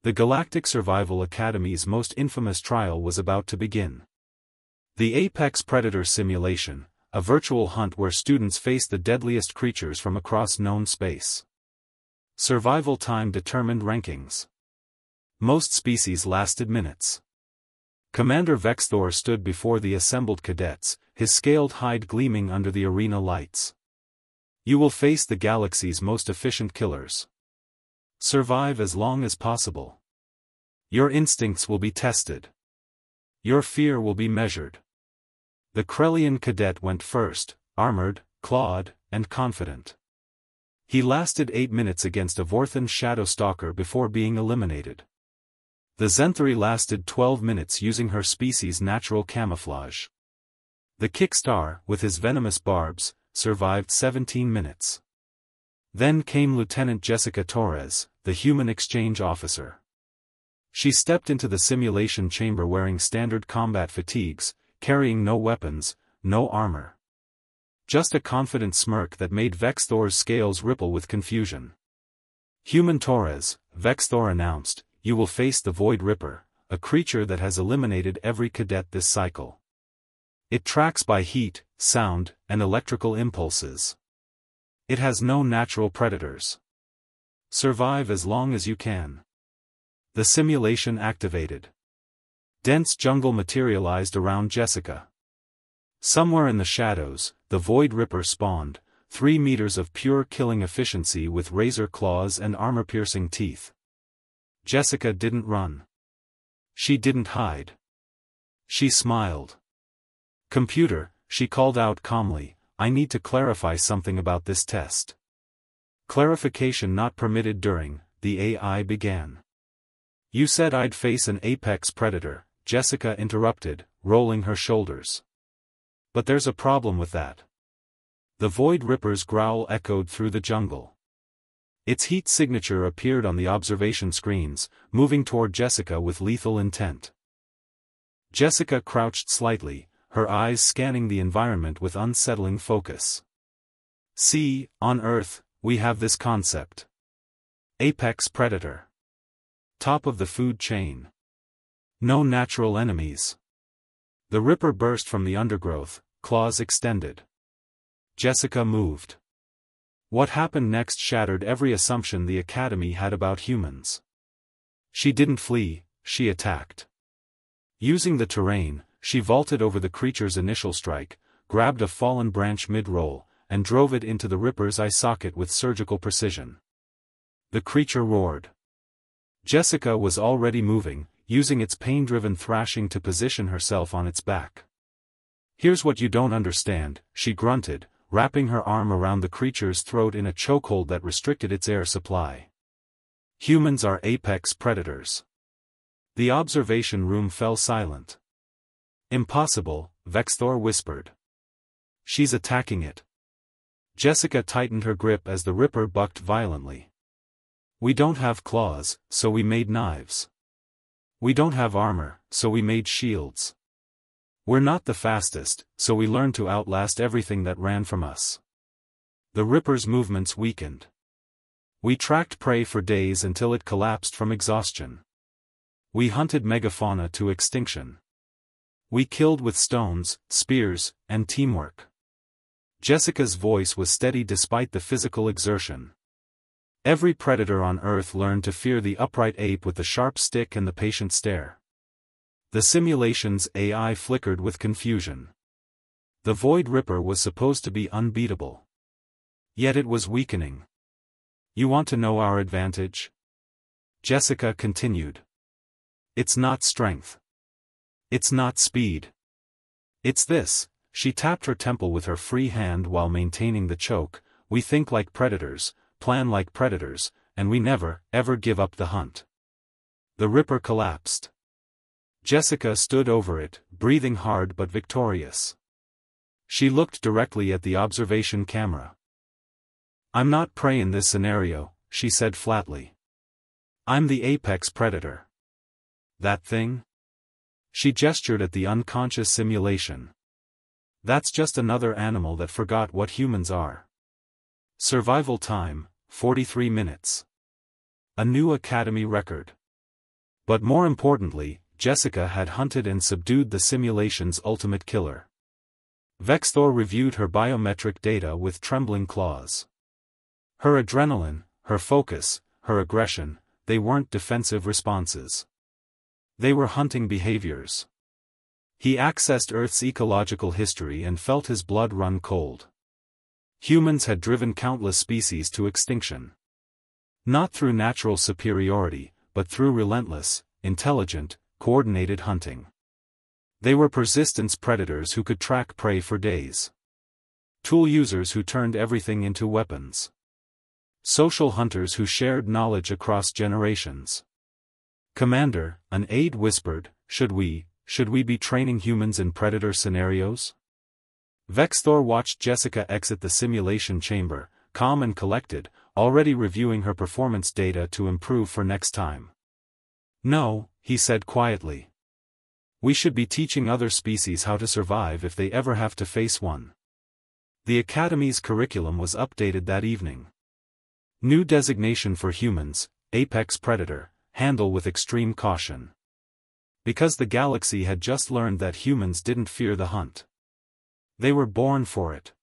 The Galactic Survival Academy's most infamous trial was about to begin. The Apex Predator Simulation, a virtual hunt where students face the deadliest creatures from across known space. Survival time determined rankings. Most species lasted minutes. Commander Vexthor stood before the assembled cadets, his scaled hide gleaming under the arena lights. You will face the galaxy's most efficient killers. Survive as long as possible. Your instincts will be tested. Your fear will be measured. The Krellian cadet went first, armored, clawed, and confident. He lasted 8 minutes against a Vorthan Shadow Stalker before being eliminated. The Zenthari lasted 12 minutes using her species' natural camouflage. The Kickstar, with his venomous barbs, survived 17 minutes. Then came Lieutenant Jessica Torres, the human exchange officer. She stepped into the simulation chamber wearing standard combat fatigues, carrying no weapons, no armor. Just a confident smirk that made Vexthor's scales ripple with confusion. Human Torres, Vexthor announced, you will face the Void Ripper, a creature that has eliminated every cadet this cycle. It tracks by heat, sound, and electrical impulses. It has no natural predators. Survive as long as you can. The simulation activated. Dense jungle materialized around Jessica. Somewhere in the shadows, the Void Ripper spawned, 3 meters of pure killing efficiency with razor claws and armor-piercing teeth. Jessica didn't run. She didn't hide. She smiled. Computer, she called out calmly, I need to clarify something about this test. Clarification not permitted during, the AI began. You said I'd face an apex predator, Jessica interrupted, rolling her shoulders. But there's a problem with that. The Void Ripper's growl echoed through the jungle. Its heat signature appeared on the observation screens, moving toward Jessica with lethal intent. Jessica crouched slightly, her eyes scanning the environment with unsettling focus. See, on Earth, we have this concept. Apex predator. Top of the food chain. No natural enemies. The Ripper burst from the undergrowth, claws extended. Jessica moved. What happened next shattered every assumption the Academy had about humans. She didn't flee, she attacked. Using the terrain, she vaulted over the creature's initial strike, grabbed a fallen branch mid-roll, and drove it into the Ripper's eye socket with surgical precision. The creature roared. Jessica was already moving, using its pain-driven thrashing to position herself on its back. Here's what you don't understand, she grunted, wrapping her arm around the creature's throat in a chokehold that restricted its air supply. Humans are apex predators. The observation room fell silent. Impossible, Vexthor whispered. She's attacking it. Jessica tightened her grip as the Ripper bucked violently. We don't have claws, so we made knives. We don't have armor, so we made shields. We're not the fastest, so we learned to outlast everything that ran from us. The Ripper's movements weakened. We tracked prey for days until it collapsed from exhaustion. We hunted megafauna to extinction. We killed with stones, spears, and teamwork. Jessica's voice was steady despite the physical exertion. Every predator on Earth learned to fear the upright ape with the sharp stick and the patient stare. The simulation's AI flickered with confusion. The Void Ripper was supposed to be unbeatable. Yet it was weakening. You want to know our advantage? Jessica continued. It's not strength. It's not speed. It's this. She tapped her temple with her free hand while maintaining the choke. We think like predators, plan like predators, and we never, ever give up the hunt. The Ripper collapsed. Jessica stood over it, breathing hard but victorious. She looked directly at the observation camera. I'm not prey in this scenario, she said flatly. I'm the apex predator. That thing? She gestured at the unconscious simulation. That's just another animal that forgot what humans are. Survival time, 43 minutes. A new Academy record. But more importantly, Jessica had hunted and subdued the simulation's ultimate killer. Vexthor reviewed her biometric data with trembling claws. Her adrenaline, her focus, her aggression, they weren't defensive responses. They were hunting behaviors. He accessed Earth's ecological history and felt his blood run cold. Humans had driven countless species to extinction. Not through natural superiority, but through relentless, intelligent, coordinated hunting. They were persistence predators who could track prey for days. Tool users who turned everything into weapons. Social hunters who shared knowledge across generations. "Commander," an aide whispered, should we be training humans in predator scenarios?" Vexthor watched Jessica exit the simulation chamber, calm and collected, already reviewing her performance data to improve for next time. "No," he said quietly. "We should be teaching other species how to survive if they ever have to face one." The Academy's curriculum was updated that evening. New designation for humans, apex predator, handle with extreme caution. Because the galaxy had just learned that humans didn't fear the hunt. They were born for it.